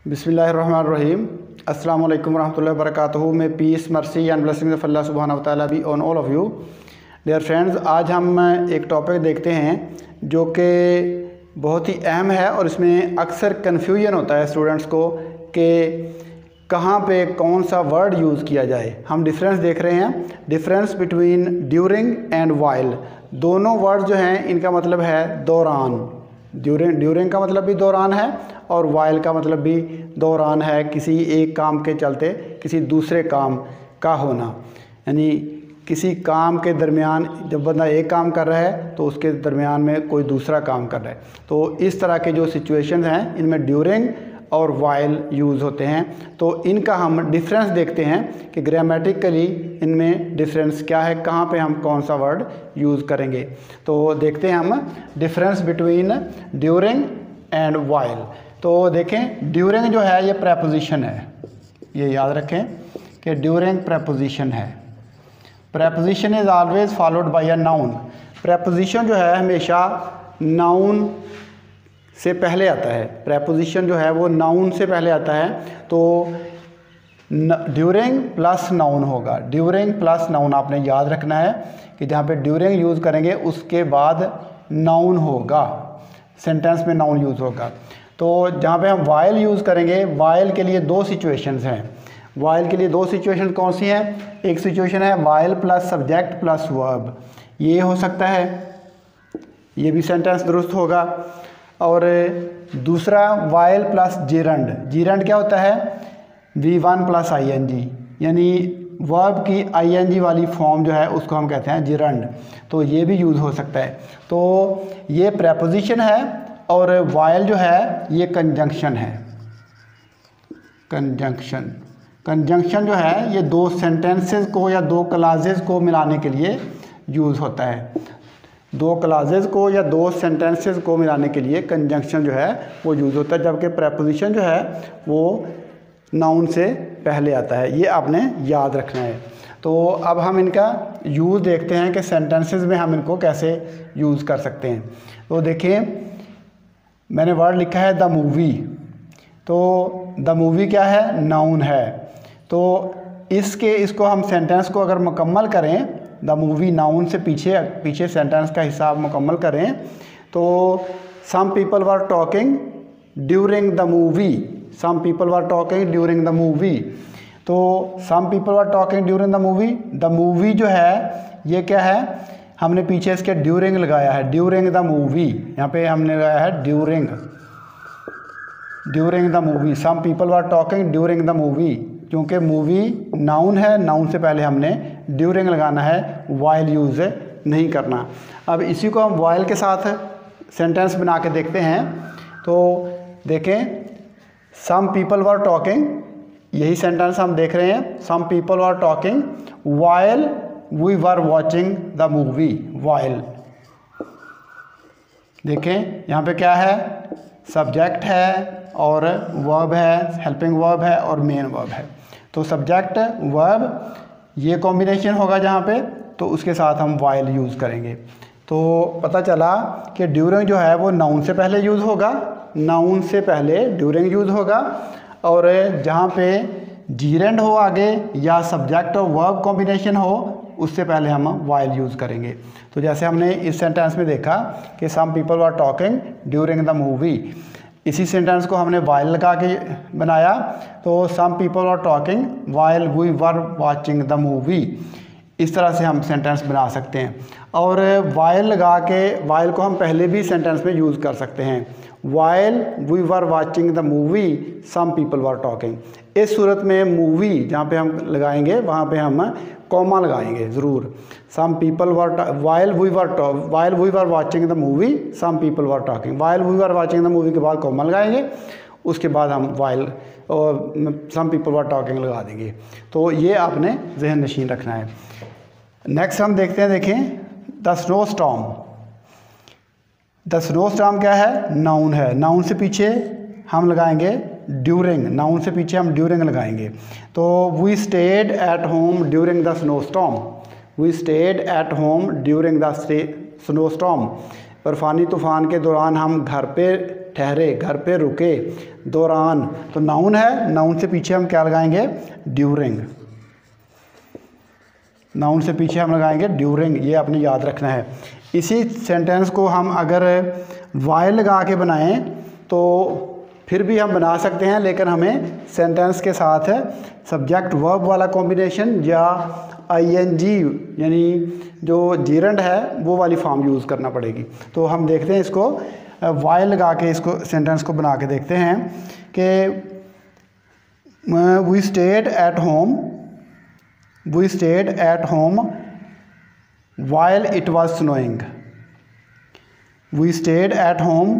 बिस्मिल्लाहिर्रहमानिर्रहीम। अस्सलाम वालेकुम रहमतुल्लाहि वबरकातुहू। May peace mercy and blessings of Allah सुब्हानहू व तआला be on all of you. Dear friends, आज हम एक टॉपिक देखते हैं जो कि बहुत ही अहम है और इसमें अक्सर कन्फ्यूजन होता है स्टूडेंट्स को कि कहाँ पे कौन सा वर्ड यूज़ किया जाए। हम डिफरेंस देख रहे हैं, difference between during and while. दोनों वर्ड जो हैं इनका मतलब है दौरान। ड्यूरिंग का मतलब भी दौरान है और वाइल का मतलब भी दौरान है, किसी एक काम के चलते किसी दूसरे काम का होना। यानी किसी काम के दरमियान जब बंदा एक काम कर रहा है तो उसके दरमियान में कोई दूसरा काम कर रहा है, तो इस तरह के जो सिचुएशंस हैं इनमें ड्यूरिंग और वाइल यूज़ होते हैं। तो इनका हम डिफरेंस देखते हैं कि ग्रामेटिकली इनमें डिफरेंस क्या है, कहाँ पे हम कौन सा वर्ड यूज़ करेंगे। तो देखते हैं हम difference between during and while. तो देखें, ड्यूरिंग जो है ये प्रेपोजिशन है, ये याद रखें कि ड्यूरिंग प्रेपोजिशन है। Preposition is always followed by a noun. Preposition जो है हमेशा नाउन से पहले आता है। प्रेपोजिशन जो है वो नाउन से पहले आता है, तो ड्यूरिंग प्लस नाउन होगा। ड्यूरिंग प्लस नाउन आपने याद रखना है कि जहाँ पे ड्यूरिंग यूज़ करेंगे उसके बाद नाउन होगा, सेंटेंस में नाउन यूज़ होगा। तो जहाँ पे हम वाइल यूज़ करेंगे, वाइल के लिए दो सिचुएशंस हैं। वाइल के लिए दो सिचुएशन कौन सी हैं? एक सिचुएशन है while plus subject plus verb, ये हो सकता है, ये भी सेंटेंस दुरुस्त होगा। और दूसरा वाइल प्लस जीरंड। जीरंड क्या होता है? V1 प्लस ING, यानी वर्ब की ING वाली फॉर्म जो है उसको हम कहते हैं जीरंड। तो ये भी यूज़ हो सकता है। तो ये प्रेपोजिशन है और वाइल जो है ये कंजंक्शन है। कंजंक्शन जो है ये दो सेंटेंसेस को या दो क्लासेस को मिलाने के लिए यूज़ होता है। दो क्लासेस को या दो सेंटेंसेस को मिलाने के लिए कंजंक्शन जो है वो यूज़ होता है, जबकि प्रेपोजिशन जो है वो नाउन से पहले आता है। ये आपने याद रखना है। तो अब हम इनका यूज़ देखते हैं कि सेंटेंसेस में हम इनको कैसे यूज़ कर सकते हैं। तो देखिए, मैंने वर्ड लिखा है द मूवी। तो द मूवी क्या है? नाउन है। तो इसको हम सेंटेंस को अगर मुकम्मल करें, द मूवी नाउन से पीछे सेंटेंस का हिसाब मुकम्मल करें, तो some people were talking during the movie. Some people were talking during the movie. तो some people were talking during the movie. The movie जो है ये क्या है? हमने पीछे इसके ड्यूरिंग लगाया है, ड्यूरिंग द मूवी। यहाँ पे हमने लगाया है during the movie. Some people were talking during the movie, क्योंकि मूवी नाउन है, नाउन से पहले हमने ड्यूरिंग लगाना है, वाइल यूज़ नहीं करना। अब इसी को हम वाइल के साथ सेंटेंस बना के देखते हैं। तो देखें, सम पीपल वर टॉकिंग, यही सेंटेंस हम देख रहे हैं। Some people were talking while we were watching the movie. While, देखें यहाँ पे क्या है? सब्जेक्ट है और वर्ब है, हेल्पिंग वर्ब है और मेन वर्ब है। तो सब्जेक्ट वर्ब ये कॉम्बिनेशन होगा जहाँ पे, तो उसके साथ हम वाइल यूज़ करेंगे। तो पता चला कि ड्यूरिंग जो है वो नाउन से पहले यूज़ होगा, नाउन से पहले ड्यूरिंग यूज़ होगा। और जहाँ पे जीरेंड हो आगे या सब्जेक्ट और वर्ब कॉम्बिनेशन हो, उससे पहले हम वाइल यूज़ करेंगे। तो जैसे हमने इस सेंटेंस में देखा कि some people were talking during the movie, इसी सेंटेंस को हमने वाइल लगा के बनाया। तो some people were talking while we were watching the movie. इस तरह से हम सेंटेंस बना सकते हैं। और वाइल लगा के, वाइल को हम पहले भी सेंटेंस में यूज़ कर सकते हैं। While we were watching the movie some people were talking. इस सूरत में मूवी जहाँ पे हम लगाएंगे वहाँ पे हम कॉमा लगाएंगे ज़रूर। Some people were while we were watching the movie some people were talking. While we were watching the movie के बाद कॉमा लगाएंगे, उसके बाद हम वाइल और सम पीपल वर टॉकिंग लगा देंगे। तो ये आपने जहन नशीन रखना है। नेक्स्ट हम देखते हैं, देखें the snow storm. The snow storm क्या है? नाउन है। नाउन से पीछे हम लगाएंगे ड्यूरिंग, नाउन से पीछे हम ड्यूरिंग लगाएंगे। तो we stayed at home during the snow storm. We stayed at home during the snow storm. बर्फानी तूफ़ान के दौरान हम घर पे ठहरे, घर पे रुके, दौरान, तो नाउन है, नाउन से पीछे हम क्या लगाएंगे, ड्यूरिंग। नाउन से पीछे हम लगाएंगे ड्यूरिंग, ये आपने याद रखना है। इसी सेंटेंस को हम अगर वाइल लगा के बनाएं तो फिर भी हम बना सकते हैं, लेकिन हमें सेंटेंस के साथ सब्जेक्ट वर्ब वाला कॉम्बिनेशन या आईएनजी यानी जो जीरंड है वो वाली फॉर्म यूज़ करना पड़ेगी। तो हम देखते हैं इसको वाइल लगा के इसको सेंटेंस को बना के देखते हैं कि we stayed at home, we stayed at home while it was snowing, we stayed at home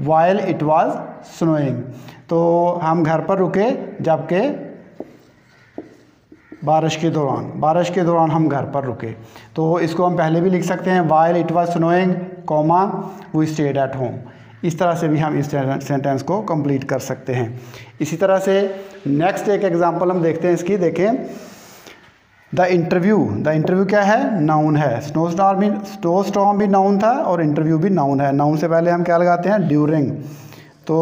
while it was snowing। तो हम घर पर रुके जबकि बारिश के दौरान हम घर पर रुके। तो इसको हम पहले भी लिख सकते हैं while it was snowing, comma we stayed at home। इस तरह से भी हम इस सेंटेंस को कंप्लीट कर सकते हैं। इसी तरह से नेक्स्ट एक एग्जांपल हम देखते हैं इसकी। देखें, द इंटरव्यू क्या है, नाउन है। स्नो स्टॉर्म भी नाउन था और इंटरव्यू भी नाउन है। नाउन से पहले हम क्या लगाते हैं, ड्यूरिंग। तो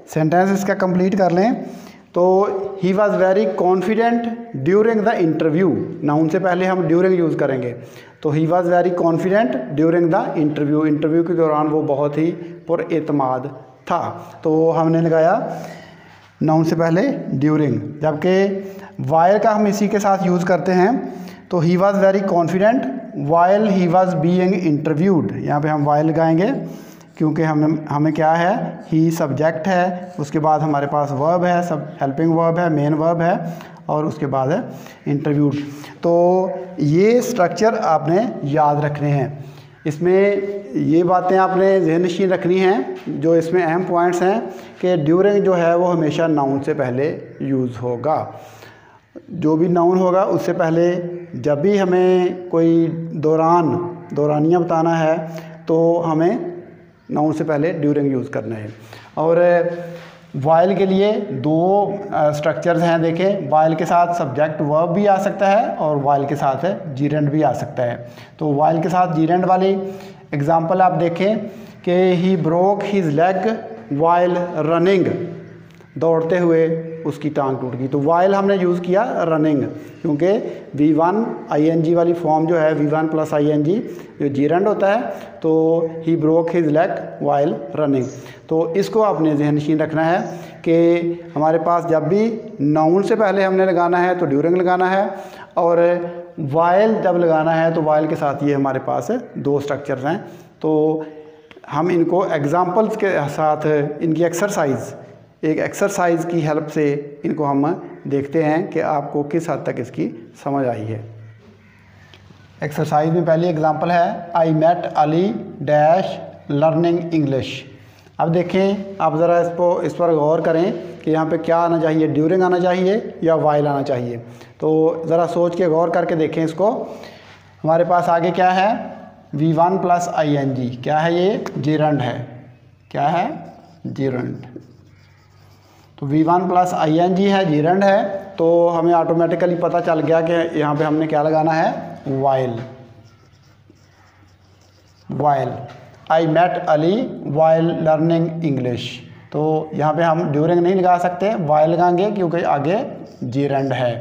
सेंटेंस इसका कंप्लीट कर लें तो he was very confident during the interview, noun से पहले हम ड्यूरिंग यूज़ करेंगे। तो he was very confident during the interview के दौरान वो बहुत ही पुरएतमाद था। तो हमने लगाया नाउन से पहले ड्यूरिंग, जबकि वाइल का हम इसी के साथ यूज़ करते हैं। तो he was very confident while he was being interviewed, यहाँ पे हम वाइल लगाएंगे क्योंकि हमें क्या है, ही सब्जेक्ट है, उसके बाद हमारे पास वर्ब है, सब हेल्पिंग वर्ब है, मेन वर्ब है, और उसके बाद है इंटरव्यूड। तो ये स्ट्रक्चर आपने याद रखने हैं। इसमें ये बातें आपने ज़हन-नशीन रखनी हैं। जो इसमें अहम पॉइंट्स हैं कि ड्यूरिंग जो है वो हमेशा नाउन से पहले यूज़ होगा। जो भी नाउन होगा उससे पहले जब भी हमें कोई दौरानिया बताना है तो हमें नाउन से पहले ड्यूरिंग यूज़ करना है। और वाइल के लिए दो स्ट्रक्चर्स हैं। देखें, वाइल के साथ सब्जेक्ट वर्ब भी आ सकता है और वाइल के साथ जीरेंड भी आ सकता है। तो वाइल के साथ जीरेंड वाली एग्जांपल आप देखें कि he broke his leg while running, दौड़ते हुए उसकी टांग टूट गई। तो वाइल हमने यूज़ किया रनिंग, क्योंकि V1 ING वाली फॉर्म जो है V1 प्लस ING जो जीरेंड होता है, तो he broke his leg while running. तो इसको आपने ज़हन-नशीन रखना है कि हमारे पास जब भी नाउन से पहले हमने लगाना है तो ड्यूरिंग लगाना है, और वाइल जब लगाना है तो वाइल के साथ ये हमारे पास दो स्ट्रक्चर्स हैं। तो हम इनको एग्जांपल्स के साथ इनकी एक एक्सरसाइज की हेल्प से इनको हम देखते हैं कि आपको किस हद तक इसकी समझ आई है। एक्सरसाइज में पहली एग्जांपल है, I met Ali dash learning English. अब देखें, आप ज़रा इस पर गौर करें कि यहाँ पे क्या आना चाहिए, ड्यूरिंग आना चाहिए या वाइल आना चाहिए। तो ज़रा सोच के गौर करके देखें इसको। हमारे पास आगे क्या है, V1 प्लस ING, क्या है ये, जीरेंड है। क्या है, जीरेंड। तो V1 प्लस ING है, जीरेंड है। तो हमें ऑटोमेटिकली पता चल गया कि यहाँ पे हमने क्या लगाना है, while. I met Ali while learning English. तो यहाँ पे हम ड्यूरिंग नहीं लगा सकते, वाइल लगाएंगे क्योंकि आगे जीरेंड है।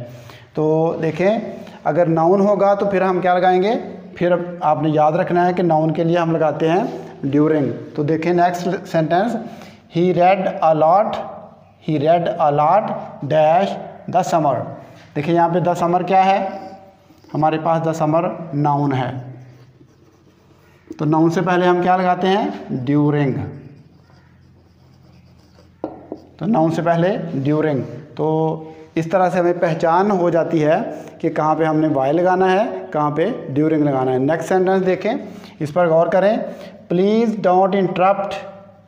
तो देखें, अगर नाउन होगा तो फिर हम क्या लगाएंगे, फिर आपने याद रखना है कि नाउन के लिए हम लगाते हैं ड्यूरिंग। तो देखें next sentence, he red a lot dash the summer. देखिए यहाँ पे द समर क्या है, हमारे पास द समर नाउन है। तो नाउन से पहले हम क्या लगाते हैं, ड्यूरिंग। तो नाउन से पहले ड्यूरिंग। तो इस तरह से हमें पहचान हो जाती है कि कहाँ पे हमने वाइल लगाना है, कहाँ पे ड्यूरिंग लगाना है। नेक्स्ट सेंटेंस देखें, इस पर गौर करें, please don't interrupt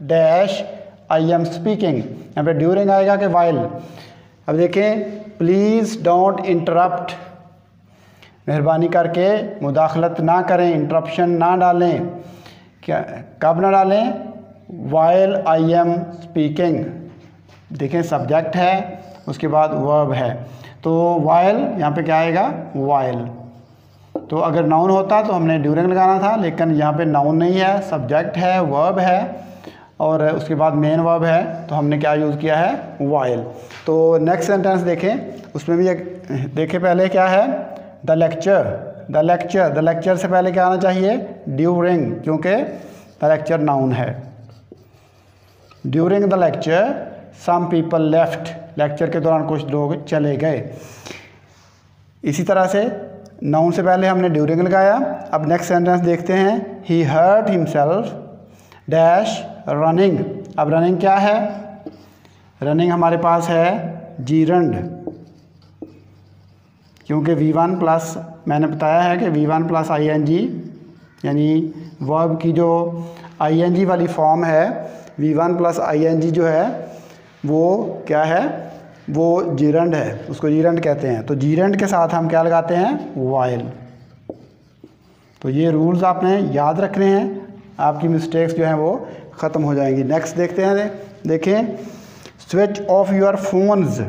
dash I am speaking. यहाँ पे ड्यूरिंग आएगा कि वाइल। अब देखें, प्लीज़ डोंट इंटरप्ट, मेहरबानी करके मुदाखलत ना करें, इंटरप्शन ना डालें। क्या, कब ना डालें, वाइल आई एम स्पीकिंग। देखें, सब्जेक्ट है, उसके बाद वर्ब है। तो वाइल यहाँ पे क्या आएगा, वाइल। तो अगर नाउन होता तो हमने ड्यूरिंग लगाना था, लेकिन यहाँ पे नाउन नहीं है, सब्जेक्ट है, वर्ब है और उसके बाद मेन वर्ब है, तो हमने क्या यूज़ किया है, वाइल। तो नेक्स्ट सेंटेंस देखें, उसमें भी एक देखें पहले क्या है, द लेक्चर से पहले क्या आना चाहिए, ड्यूरिंग, क्योंकि द लेक्चर नाउन है। During the lecture some people left, lecture के दौरान कुछ लोग चले गए। इसी तरह से नाउन से पहले हमने ड्यूरिंग लगाया। अब नेक्स्ट सेंटेंस देखते हैं, ही हर्ट हिमसेल्फ डैश रनिंग। अब रनिंग क्या है, रनिंग हमारे पास है जीरंड, क्योंकि V1 प्लस, मैंने बताया है कि V1 प्लस ING, यानी वर्ब की जो ING वाली फॉर्म है, V1 प्लस ING जो है वो क्या है, वो जीरंड है, उसको जीरंड कहते हैं। तो जीरंड के साथ हम क्या लगाते हैं, वाइल। तो ये रूल्स आपने याद रखने हैं, आपकी मिस्टेक्स जो हैं वो ख़त्म हो जाएंगी। नेक्स्ट देखते हैं, देखें, switch off your phones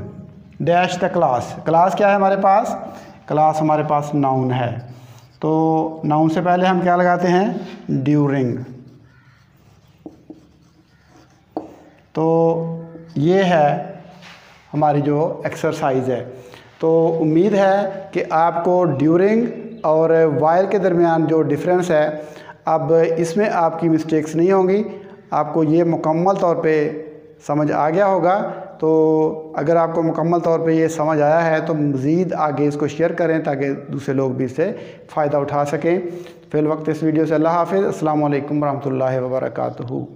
dash the class. Class क्या है हमारे पास, क्लास हमारे पास नाउन है, तो नाउन से पहले हम क्या लगाते हैं, ड्यूरिंग। तो ये है हमारी जो एक्सरसाइज है। तो उम्मीद है कि आपको ड्यूरिंग और वाइल के दरमियान जो डिफरेंस है, अब इसमें आपकी मिस्टेक्स नहीं होंगी, आपको ये मुकम्मल तौर पे समझ आ गया होगा। तो अगर आपको मुकम्मल तौर पे ये समझ आया है तो मज़ीद आगे इसको शेयर करें ताकि दूसरे लोग भी इससे फ़ायदा उठा सकें। फिल वक्त इस वीडियो से अल्लाह हाफ़िज़। अस्सलामु अलैकुम रहमतुल्लाहि व बरकातुहू।